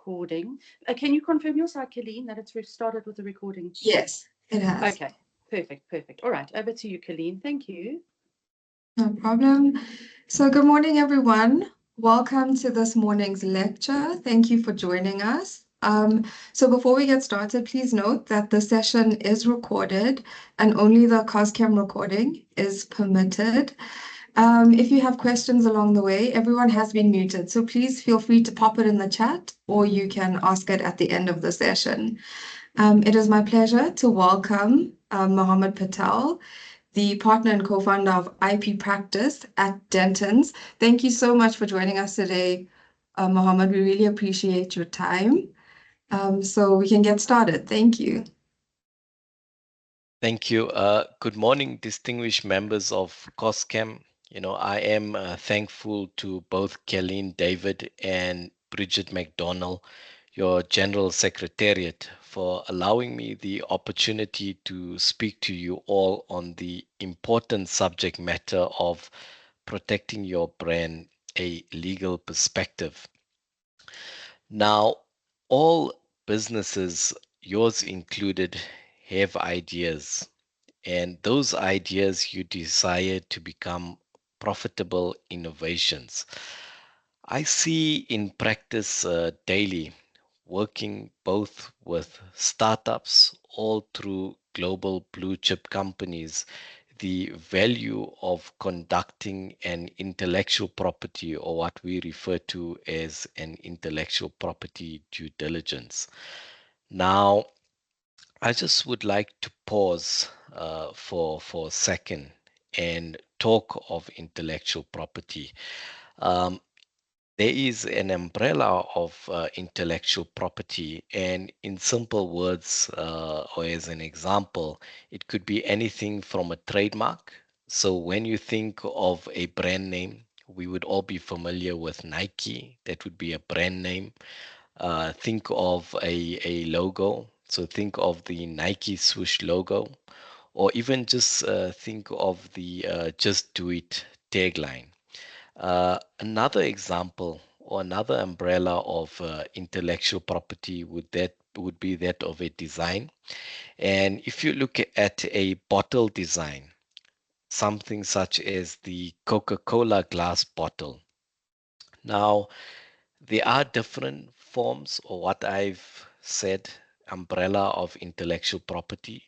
recording. Can you confirm your side, Colleen, that it's started with the recording? Yes, it has. Okay, perfect. All right, over to you, Colleen. Thank you. No problem. So good morning, everyone. Welcome to this morning's lecture. Thank you for joining us. So before we get started, please note that the session is recorded and only the Coschem recording is permitted. If you have questions along the way, everyone has been muted, so please feel free to pop it in the chat or you can ask it at the end of the session. It is my pleasure to welcome Muhammad Patel, the partner and co-founder of IP Practice at Dentons. Thank you so much for joining us today, Muhammad. We really appreciate your time. So we can get started. Thank you. Thank you. Good morning, distinguished members of Coschem. I am thankful to both Kelleen David and Bridget McDonnell, your General Secretariat, for allowing me the opportunity to speak to you all on the important subject matter of protecting your brand, a legal perspective. Now, all businesses, yours included, have ideas, and those ideas you desire to become profitable innovations. I see in practice daily, working both with startups all through global blue chip companies, the value of conducting an intellectual property, or what we refer to as an intellectual property due diligence. Now, I just would like to pause for a second and talk of intellectual property. Um, there is an umbrella of intellectual property, and in simple words, or as an example, it could be anything from a trademark. So when you think of a brand name, we would all be familiar with Nike. That would be a brand name. Think of a logo. So think of the Nike swoosh logo, or even just think of the Just Do It tagline. Another example or another umbrella of intellectual property would be that of a design. And if you look at a bottle design, something such as the Coca-Cola glass bottle. Now, there are different forms, or what I've said, umbrella of intellectual property.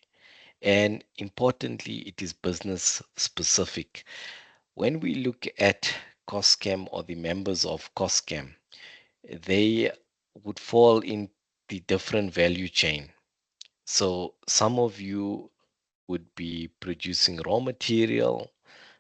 And importantly, it is business specific. When we look at Coschem or the members of Coschem, they would fall in the different value chain. So some of you would be producing raw material.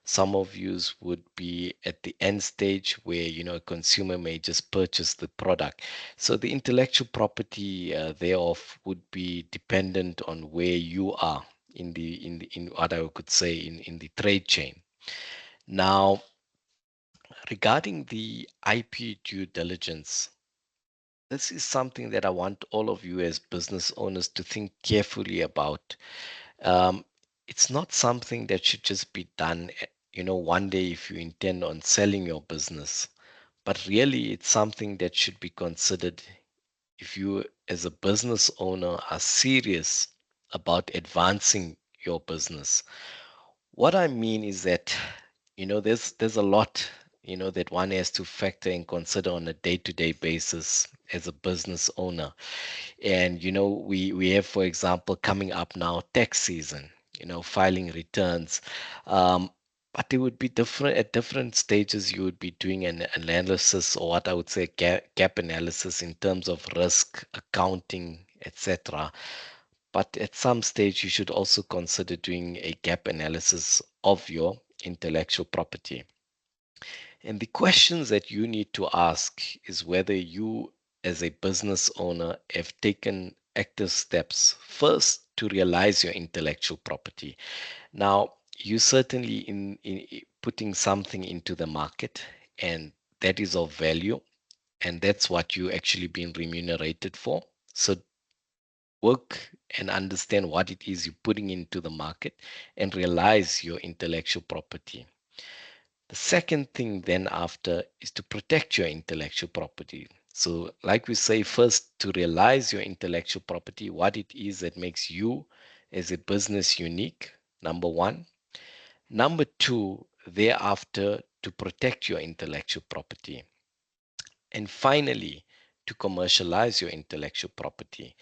Some of yous would be at the end stage where a consumer may just purchase the product. So the intellectual property thereof would be dependent on where you are in what I could say in the trade chain. Now, regarding the IP due diligence, this is something that I want all of you as business owners to think carefully about. Um, it's not something that should just be done, one day if you intend on selling your business, but really it's something that should be considered if you, as a business owner, are serious about advancing your business. What I mean is that, there's a lot, that one has to factor and consider on a day-to-day basis as a business owner. And we have, for example, coming up now tax season, filing returns. But it would be different at different stages. You would be doing an analysis, or what I would say gap analysis, in terms of risk, accounting, etc. But at some stage, you should also consider doing a gap analysis of your intellectual property. And the questions that you need to ask is whether you, as a business owner, have taken active steps first to realize your intellectual property. Now, you certainly in putting something into the market, and that is of value, and that's what you actually being remunerated for. So work and understand what it is you're putting into the market and realize your intellectual property. The second thing then after is to protect your intellectual property. So, like we say, first to realize your intellectual property, what it is that makes you as a business unique, number one. Number two, thereafter, to protect your intellectual property. And finally, to commercialize your intellectual property.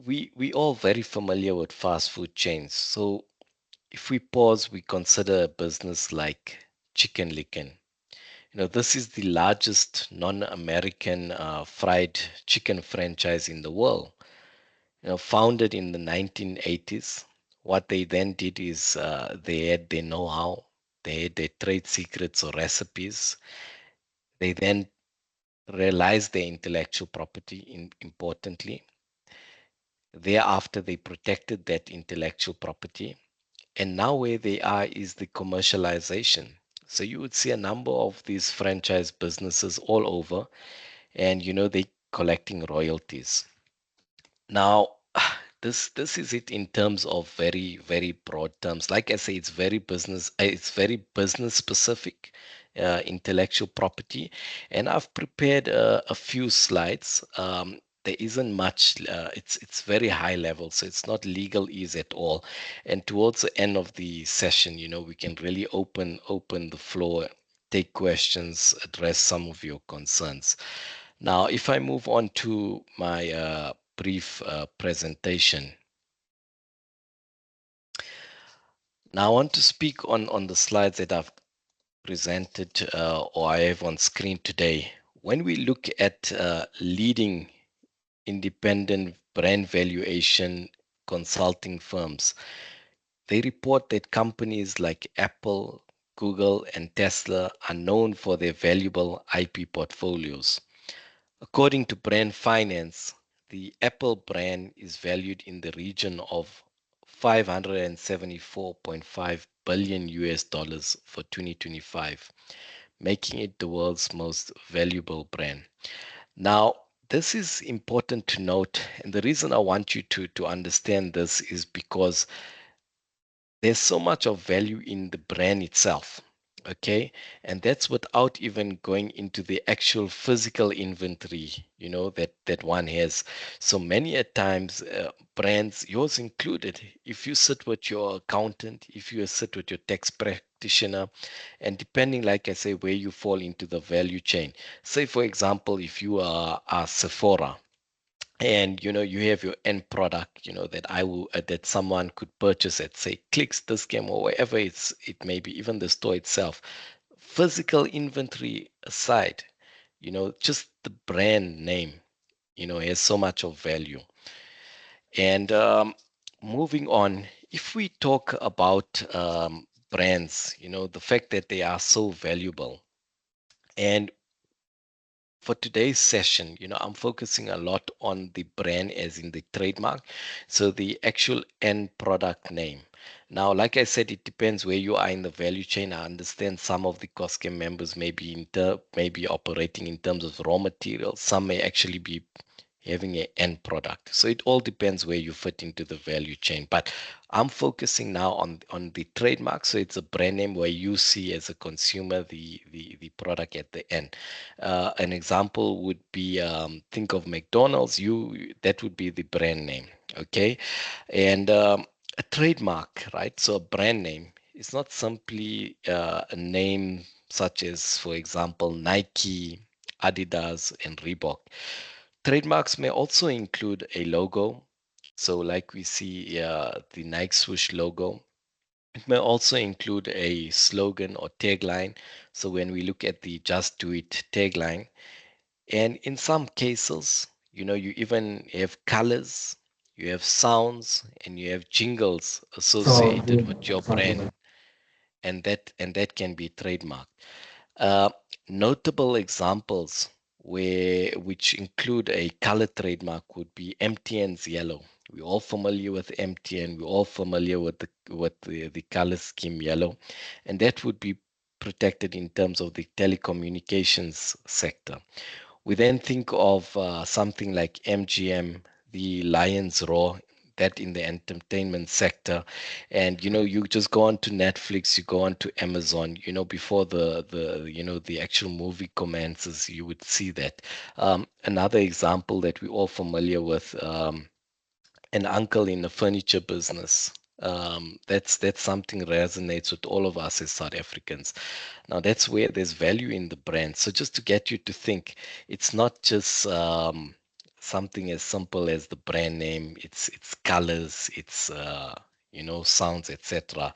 We all very familiar with fast food chains. So if we pause, we consider a business like Chicken Licken. This is the largest non-American fried chicken franchise in the world. Founded in the 1980s. What they then did is they had their know-how, they had their trade secrets or recipes. They then realized their intellectual property importantly. Thereafter, they protected that intellectual property. And now where they are is the commercialization. So you would see a number of these franchise businesses all over, and they collecting royalties. Now, this is it in terms of very broad terms. Like I say, it's very business specific, intellectual property, and I've prepared a few slides. There isn't much. It's very high level, so it's not legalese at all. And towards the end of the session, we can really open the floor, take questions, address some of your concerns. Now, if I move on to my brief presentation. Now, I want to speak on the slides that I've presented or I have on screen today. When we look at leading independent brand valuation consulting firms, they report that companies like Apple, Google, and Tesla are known for their valuable IP portfolios. According to Brand Finance, the Apple brand is valued in the region of 574.5 billion US dollars for 2025, making it the world's most valuable brand. Now, this is important to note, and the reason I want you to understand this is because there's so much of value in the brand itself. Okay, and that's without even going into the actual physical inventory, that one has. So many a times, brands, yours included, if you sit with your accountant, if you sit with your tax practitioner, and depending, like I say, where you fall into the value chain. Say, for example, if you are a Sephora, and you have your end product, that I will that someone could purchase at, say, Clicks, this game, or wherever it may be, even the store itself. Physical inventory aside, just the brand name, has so much of value. And moving on, if we talk about brands, the fact that they are so valuable, and for today's session, I'm focusing a lot on the brand as in the trademark, so the actual end product name. Now, like I said, it depends where you are in the value chain. I understand some of the Coschem members may be operating in terms of raw materials. Some may actually be having an end product. So it all depends where you fit into the value chain. But I'm focusing now on the trademark. So it's a brand name where you see as a consumer the product at the end. An example would be think of McDonald's. That would be the brand name. Okay, and a trademark, right? So a brand name is not simply a name such as, for example, Nike, Adidas, and Reebok. Trademarks may also include a logo. So, like we see the Nike swoosh logo. It may also include a slogan or tagline. So, when we look at the Just Do It tagline, and in some cases, you even have colors, you have sounds, and you have jingles associated with your brand, and that can be trademarked. Uh, Notable examples which include a color trademark would be MTN's yellow. We're all familiar with MTN. We're all familiar with the color scheme yellow, and that would be protected in terms of the telecommunications sector. We then think of something like MGM, the Lion's Roar. that in the entertainment sector. And you just go on to Netflix, you go on to Amazon, before the actual movie commences, you would see that. Another example that we're all familiar with, an uncle in the furniture business. That's something resonates with all of us as South Africans. Now that's where there's value in the brand. So just to get you to think, it's not just something as simple as the brand name. It's colors, it's sounds, etc.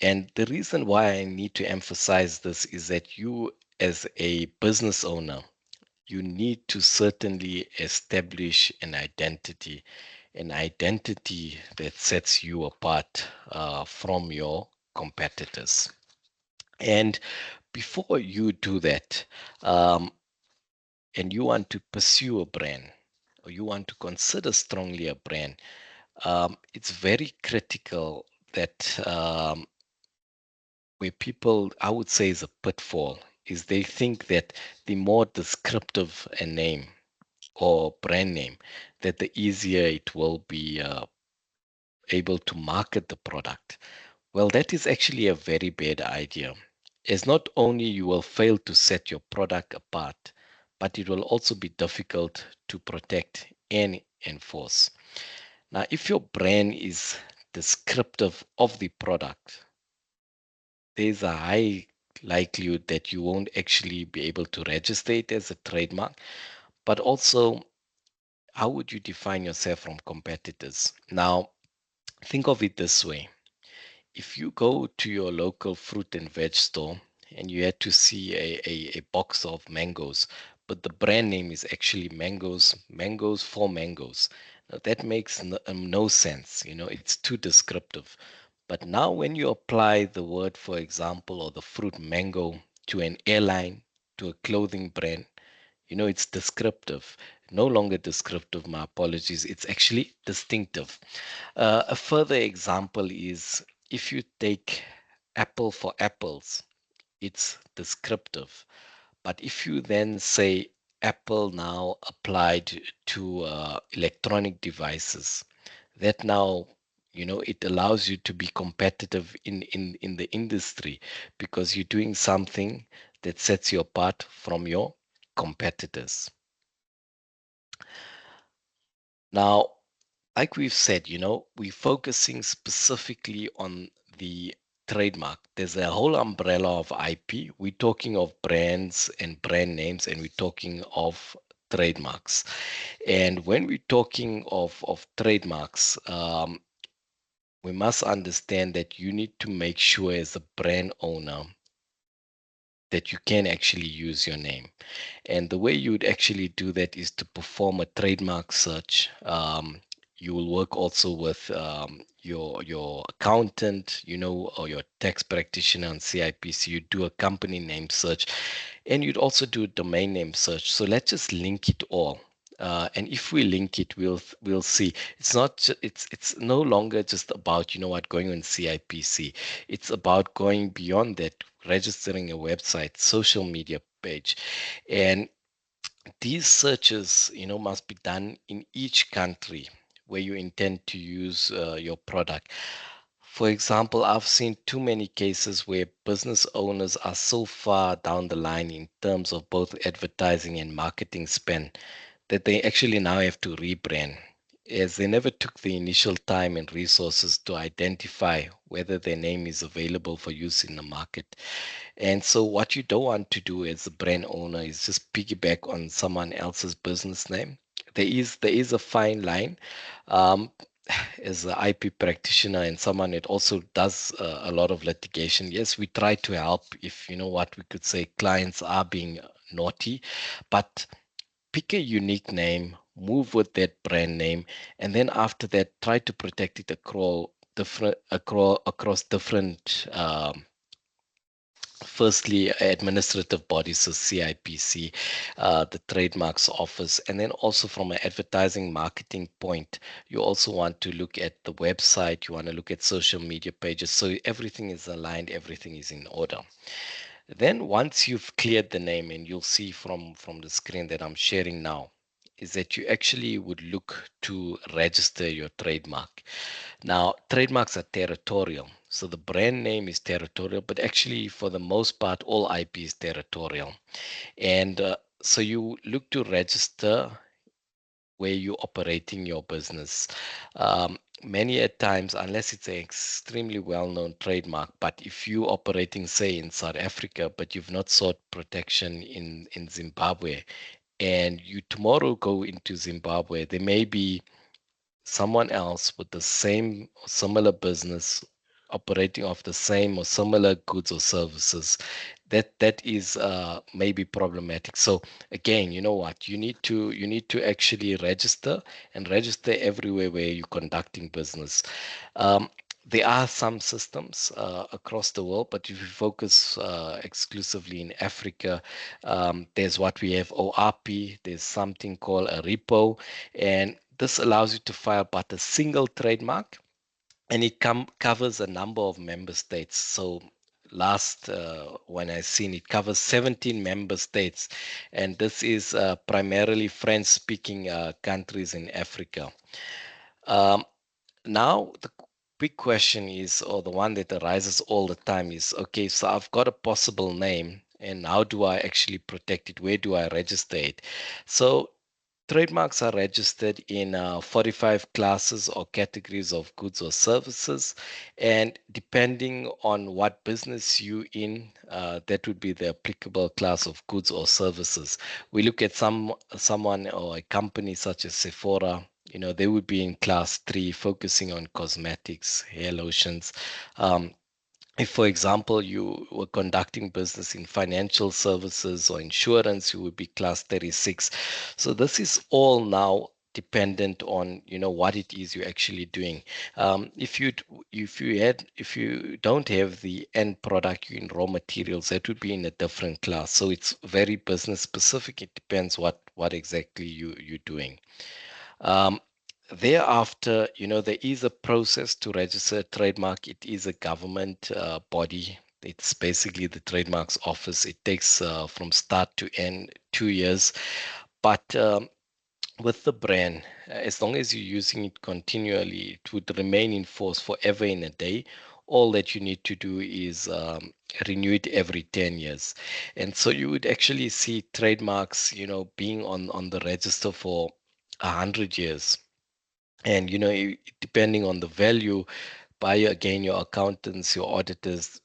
And the reason why I need to emphasize this is that you, as a business owner, you need to certainly establish an identity that sets you apart from your competitors. And before you do that, um, and you want to pursue a brand, or you want to consider strongly a brand, it's very critical that where people, I would say, is a pitfall, is they think that the more descriptive a name or brand name, that the easier it will be able to market the product. Well, that is actually a very bad idea, as not only you will fail to set your product apart, but it will also be difficult to protect and enforce. Now, if your brand is descriptive of the product, there's a high likelihood that you won't actually be able to register it as a trademark, but also how would you define yourself from competitors? Now, think of it this way. If you go to your local fruit and veg store and you had to see a box of mangoes, but the brand name is actually mangoes for mangoes. Now, that makes no sense. It's too descriptive. But now, when you apply the word, for example, or the fruit mango to an airline, to a clothing brand, it's descriptive. No longer descriptive, my apologies. It's actually distinctive. A further example is if you take apple for apples, it's descriptive. But if you then say Apple now applied to electronic devices, that now it allows you to be competitive in the industry because you're doing something that sets you apart from your competitors. Now, like we've said, we're focusing specifically on the trademark. There's a whole umbrella of IP. We're talking of brands and brand names, and we're talking of trademarks. And when we're talking of trademarks, we must understand that you need to make sure as a brand owner that you can actually use your name. And the way you would actually do that is to perform a trademark search. You will work also with your accountant, or your tax practitioner on CIPC. You do a company name search, and you'd also do a domain name search. So let's just link it all. And if we link it, we'll see it's not it's no longer just about going on CIPC. It's about going beyond that, registering a website, social media page, and these searches must be done in each country where you intend to use your product. For example, I've seen too many cases where business owners are so far down the line in terms of both advertising and marketing spend that they actually now have to rebrand, as they never took the initial time and resources to identify whether their name is available for use in the market. And so, what you don't want to do as a brand owner is just piggyback on someone else's business name. There is a fine line. Um, as an IP practitioner and someone that also does a lot of litigation, yes, we try to help if what we could say clients are being naughty, but pick a unique name, move with that brand name, and then after that, try to protect it across different. Firstly, administrative bodies, so CIPC, the trademarks office, and then also from an advertising marketing point, you also want to look at the website, you want to look at social media pages, so everything is aligned, everything is in order. Then once you've cleared the name, and you'll see from the screen that I'm sharing now, is that you actually would look to register your trademark. Now, trademarks are territorial. So the brand name is territorial, but actually, for the most part, all IP is territorial. And so you look to register where you're operating your business. Many at times, unless it's an extremely well-known trademark, but if you operating, say, in South Africa, but you've not sought protection in Zimbabwe, and you tomorrow go into Zimbabwe, there may be someone else with the same or similar business operating off the same or similar goods or services that is maybe problematic. So again, you know what, you need to actually register and register everywhere where you're conducting business. um, there are some systems across the world, but if you focus exclusively in Africa, there's what we have ORP, there's something called a repo, and this allows you to file but a single trademark, and it covers a number of member states. So last when I seen it covers 17 member states, and this is primarily French speaking countries in Africa. um, Now the big question is, or the one that arises all the time is, okay, so I've got a possible name, and how do I actually protect it? Where do I register it? So trademarks are registered in 45 classes or categories of goods or services, and depending on what business you in, that would be the applicable class of goods or services. We look at someone or a company such as Sephora. They would be in class 3, focusing on cosmetics, hair lotions. Um, if, for example, you were conducting business in financial services or insurance, you would be class 36. So this is all now dependent on what it is you're actually doing. If you don't have the end product, you in raw materials, that would be in a different class. So it's very business specific. It depends what exactly you're doing. um, Thereafter, there is a process to register a trademark. It is a government body. It's basically the trademarks office. It takes from start to end 2 years. But with the brand, as long as you're using it continually, it would remain in force forever in a day. All that you need to do is renew it every 10 years. And so you would actually see trademarks, being on the register for 100 years. And depending on the value, by again your accountants, your auditors,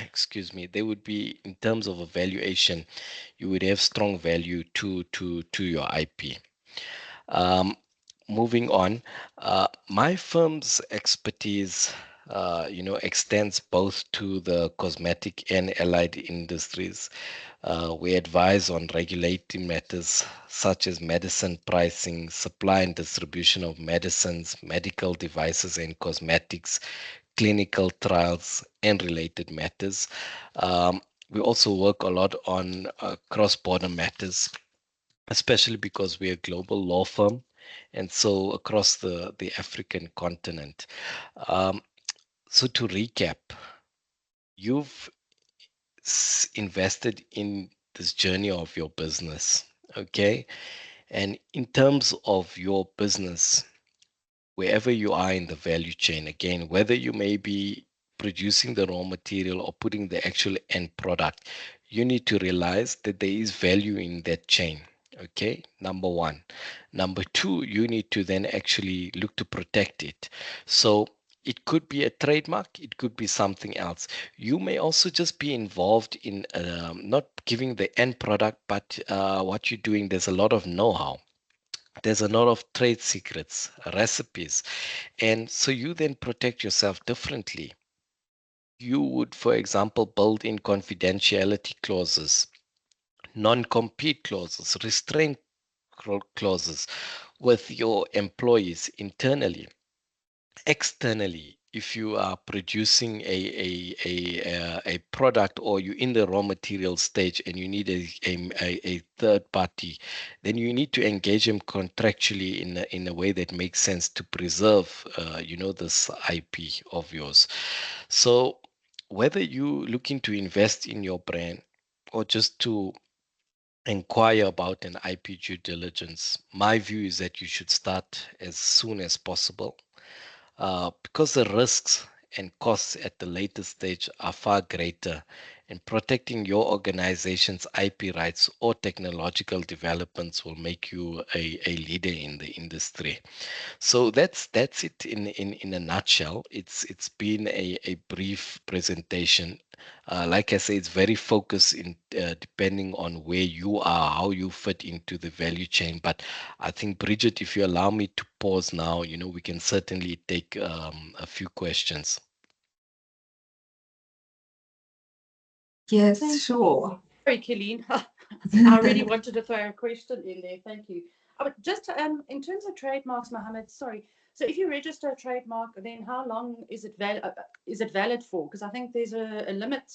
excuse me, they would be, in terms of a valuation, you would have strong value to your IP. um, Moving on, my firm's expertise extends both to the cosmetic and allied industries. We advise on regulating matters such as medicine pricing, supply and distribution of medicines, medical devices and cosmetics, clinical trials, and related matters. We also work a lot on cross-border matters, especially because we're a global law firm, and so across the African continent. Um, so to recap, you've invested in this journey of your business, okay? And in terms of your business, wherever you are in the value chain, again, whether you may be producing the raw material or putting the actual end product, you need to realize that there is value in that chain. Okay, number one. Number two, you need to then actually look to protect it. So it could be a trademark, it could be something else. You may also just be involved in not giving the end product, but what you're doing, there's a lot of know how, there's a lot of trade secrets, recipes. And so you then protect yourself differently. You would, for example, build in confidentiality clauses, non compete clauses, restraint clauses with your employees internally. Externally, if you are producing a product, or you're in the raw material stage and you need a third party, then you need to engage them contractually in a way that makes sense to preserve this IP of yours. So whether you looking to invest in your brand or just to inquire about an IP due diligence, my view is that you should start as soon as possible, because the risks and costs at the later stage are far greater, and protecting your organization's IP rights or technological developments will make you a leader in the industry. So that's it in a nutshell. It's been a brief presentation. Like I say, it's very focused in depending on where you are, how you fit into the value chain. But I think, Bridget, if you allow me to pause now, we can certainly take a few questions. Yes, Thank sure. Sorry, Killeen. I really wanted to throw a question in there. Thank you. But just in terms of trademarks, Mohammed, sorry. So if you register a trademark, then how long is it valid for? Because I think there's a limit.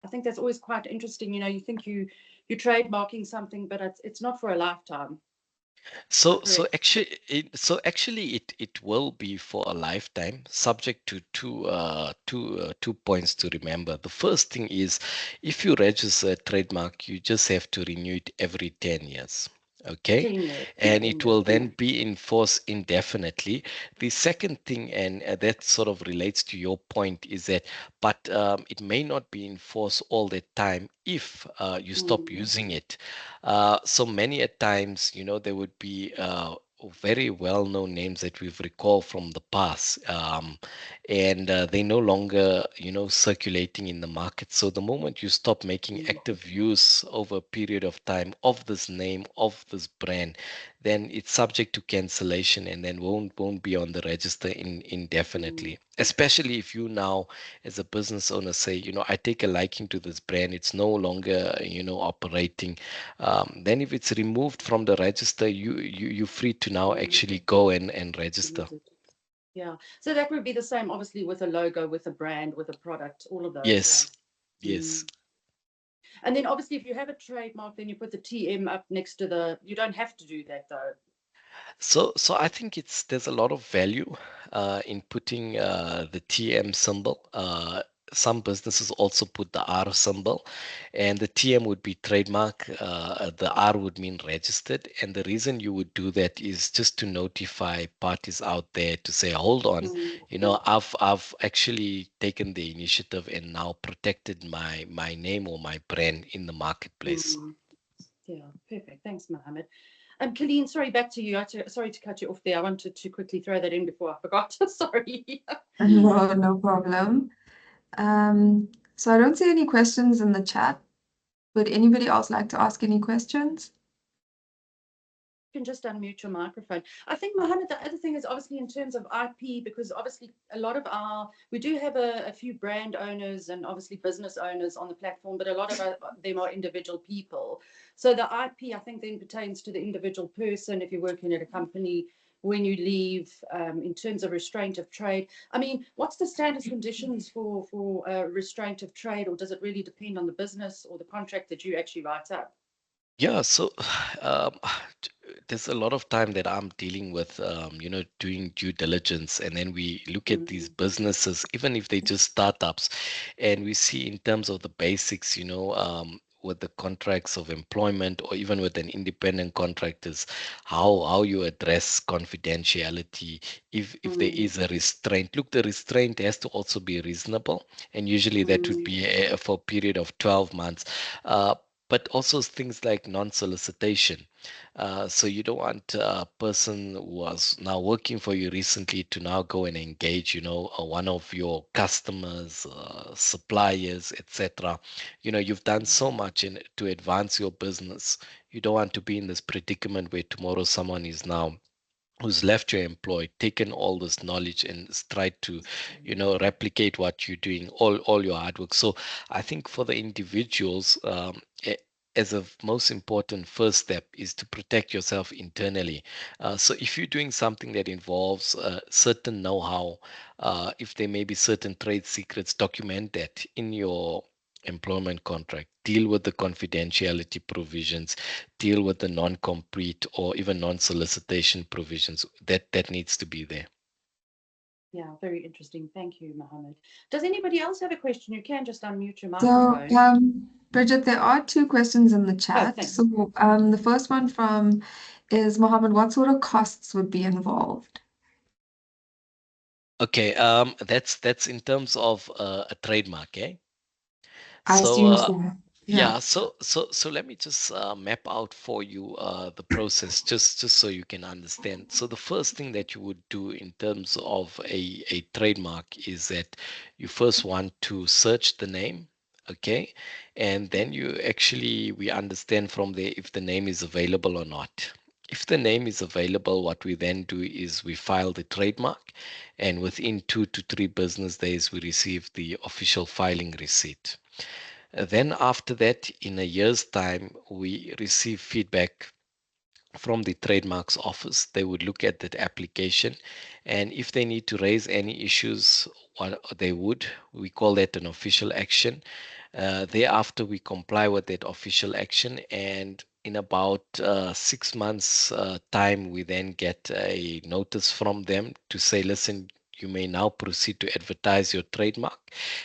I think that's always quite interesting. You think you're trademarking something, but it's not for a lifetime. So, so Correct. actually, it will be for a lifetime, subject to two points to remember. The first thing is, if you register a trademark, you just have to renew it every 10 years. Okay, 10 years. and 10 it will years. then be in force indefinitely. The second thing, and that sort of relates to your point, is that, but it may not be in force all the time if you stop using it. So many a times, there would be very well-known names that we've recalled from the past, and they no longer, circulating in the market. So the moment you stop making active use over a period of time of this name, of this brand, then it's subject to cancellation and then won't be on the register indefinitely. Especially if you now, as a business owner, say, I take a liking to this brand, it's no longer, operating. Then if it's removed from the register, you're free to now actually go and register. Yeah. So that would be the same, obviously, with a logo, with a brand, with a product, all of those. Yes, Yeah. yes. And then obviously, if you have a trademark, then you put the TM up next to you don't have to do that though. So I think there's a lot of value in putting the TM symbol. Some businesses also put the R symbol, and the TM would be trademark. The R would mean registered, and the reason you would do that is just to notify parties out there to say, hold on, I've actually taken the initiative and now protected my name or my brand in the marketplace. Yeah, perfect. Thanks, Mohammed. Colleen, sorry, back to you. Sorry to cut you off there. I wanted to quickly throw that in before I forgot. Sorry. No, no problem. So I don't see any questions in the chat. Would anybody else like to ask any questions? You can just unmute your microphone. I think, Mohammed, the other thing is obviously in terms of IP, because obviously a lot of we do have a few brand owners and obviously business owners on the platform, but a lot of them are individual people. So the IP, I think, then pertains to the individual person if you're working at a company, when you leave, in terms of restraint of trade. I mean, what's the standard conditions for restraint of trade, or does it really depend on the business or the contract that you actually write up? Yeah, so um, there's a lot of time that I'm dealing with, doing due diligence, and then we look at these businesses, even if they just startups, and we see in terms of the basics, with the contracts of employment or even with an independent contractors, how you address confidentiality, if there is a restraint. Look, the restraint has to also be reasonable, and usually that would be for a period of 12 months. Uh, but also things like non-solicitation. So you don't want a person who was now working for you recently to now go and engage, one of your customers, suppliers, etc. You've done so much to advance your business. You don't want to be in this predicament where tomorrow someone is now who's left your employed, taken all this knowledge and tried to, replicate what you're doing, all your hard work. So I think for the individuals, as a most important first step is to protect yourself internally. So if you're doing something that involves certain know-how, if there may be certain trade secrets, document that in your employment contract. Deal with the confidentiality provisions, deal with the non-compete or even non-solicitation provisions. That needs to be there. Yeah, very interesting. Thank you, Mohammed. Does anybody else have a question? You can just unmute your So, microphone. Bridget, there are two questions in the Oh, chat. thanks. So, the first one from is Mohammed, what sort of costs would be involved? Okay, that's in terms of a trademark, eh? I So assume so. Yeah. yeah, so let me just map out for you the process, just so you can understand. So the first thing that you would do in terms of a trademark is that you first want to search the name, okay, and then you actually we understand from there if the name is available or not. If the name is available, what we then do is we file the trademark, and within 2 to 3 business days, we receive the official filing receipt. Then, after that, in a year's time, we receive feedback from the trademarks office. They would look at that application, and if they need to raise any issues, what they would, we call that an official action. Thereafter, we comply with that official action, and in about 6 months' time, we then get a notice from them to say, listen, you may now proceed to advertise your trademark.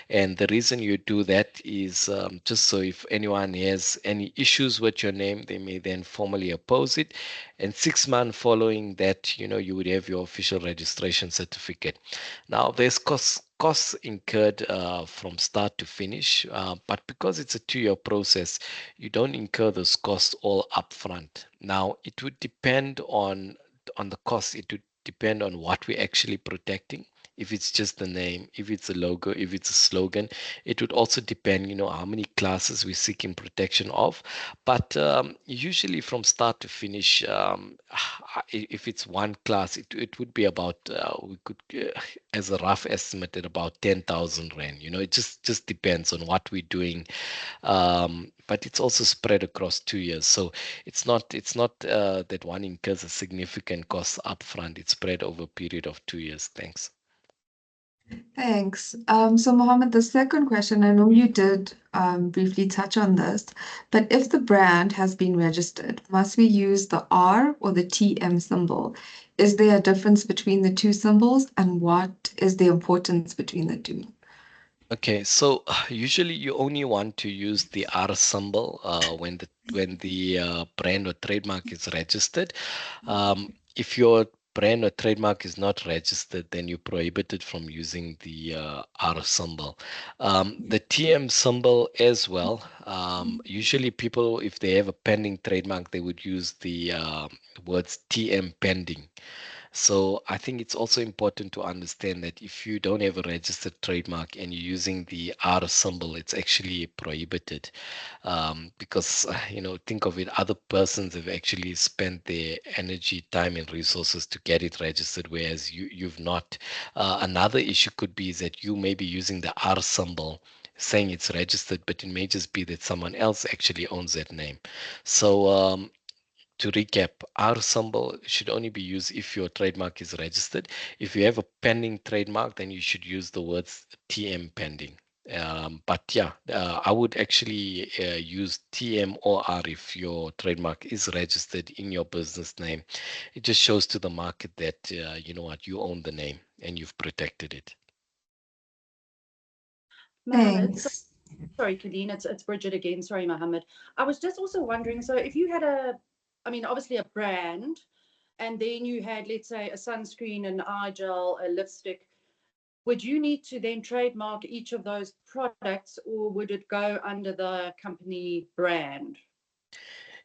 And the reason you do that is just so if anyone has any issues with your name, they may then formally oppose it. And 6 months following that, you would have your official registration certificate. Now, there's costs incurred from start to finish, but because it's a 2-year process, you don't incur those costs all upfront. Now, it would depend on the cost. It would depend on what we're actually protecting. If it's just the name, if it's a logo, if it's a slogan, it would also depend, how many classes we're seeking protection of. But usually from start to finish, if it's one class, it would be about, we could, as a rough estimate, at about 10,000 Rand. It just depends on what we're doing. But it's also spread across 2 years. So it's not that one incurs a significant cost upfront. It's spread over a period of 2 years. Thanks. Thanks. So Mohammed, the second question, I know you did briefly touch on this, but if the brand has been registered, must we use the R or the TM symbol? Is there a difference between the two symbols, and what is the importance between the two? Okay, so usually you only want to use the R symbol when the brand or trademark is registered. If your brand or trademark is not registered, then you're prohibited from using the R symbol. The TM symbol as well. Usually, people, if they have a pending trademark, they would use the words TM pending. So I think it's also important to understand that if you don't have a registered trademark and you're using the R symbol, it's actually prohibited, because think of it, other persons have actually spent their energy, time, and resources to get it registered, whereas you've not. Another issue could be is that you may be using the R symbol, saying it's registered, but it may just be that someone else actually owns that name. So to recap, our symbol should only be used if your trademark is registered. If you have a pending trademark, then you should use the words TM pending. But yeah, I would actually use TM or R if your trademark is registered in your business name. It just shows to the market that, you know what, you own the name and you've protected it. Mohammed, Thanks. sorry, Kadeen, it's Bridget again. Sorry, Mohammed. I was just also wondering, so if you had obviously a brand, and then you had, let's say, a sunscreen, an eye gel, a lipstick, would you need to then trademark each of those products, or would it go under the company brand?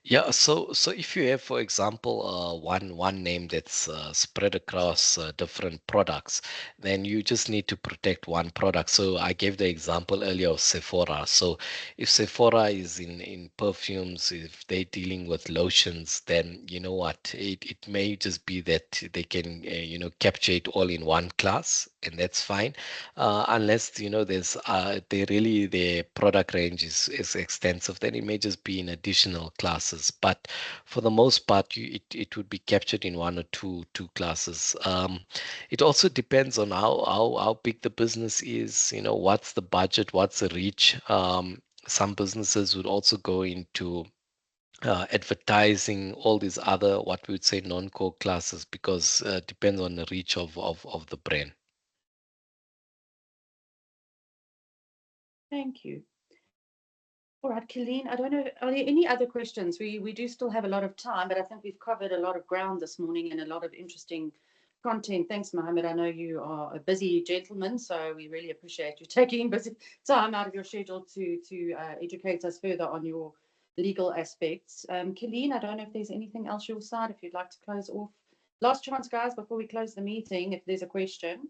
Yeah, so if you have, for example, one name that's spread across different products, then you just need to protect one product. So I gave the example earlier of Sephora. So if Sephora is in perfumes, if they're dealing with lotions, then you know what, it may just be that they can capture it all in one class, and that's fine, unless their product range is extensive, then it may just be in additional classes. But for the most part, it would be captured in one or two classes. It also depends on how big the business is. What's the budget, what's the reach. Some businesses would also go into advertising all these other, what we would say, non-core classes, because depends on the reach of the brand. Thank you. All right, Colleen, I don't know, are there any other questions? We do still have a lot of time, but I think we've covered a lot of ground this morning and a lot of interesting content. Thanks, Muhammad. I know you are a busy gentleman, so we really appreciate you taking busy time out of your schedule to educate us further on your legal aspects. Colleen, I don't know if there's anything else your side, if you'd like to close off. Last chance, guys, before we close the meeting, if there's a question.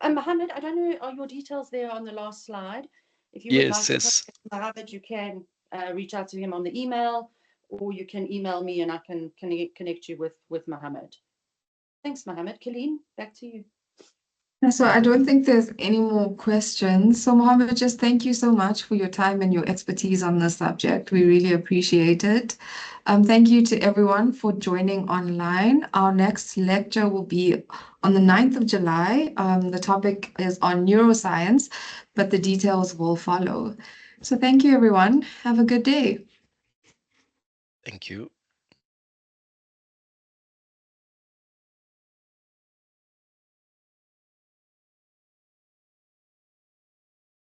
Muhammad, I don't know, are your details there on the last slide? If you would like Yes, to yes. contact Muhammad, you can reach out to him on the email, or you can email me and I can connect you with Muhammad. Thanks, Muhammad. Colleen, back to you. So I don't think there's any more questions. So Mohammed, just thank you so much for your time and your expertise on this subject. We really appreciate it. Thank you to everyone for joining online. Our next lecture will be on the 9th of July. The topic is on neuroscience, but the details will follow. So thank you, everyone. Have a good day. Thank you.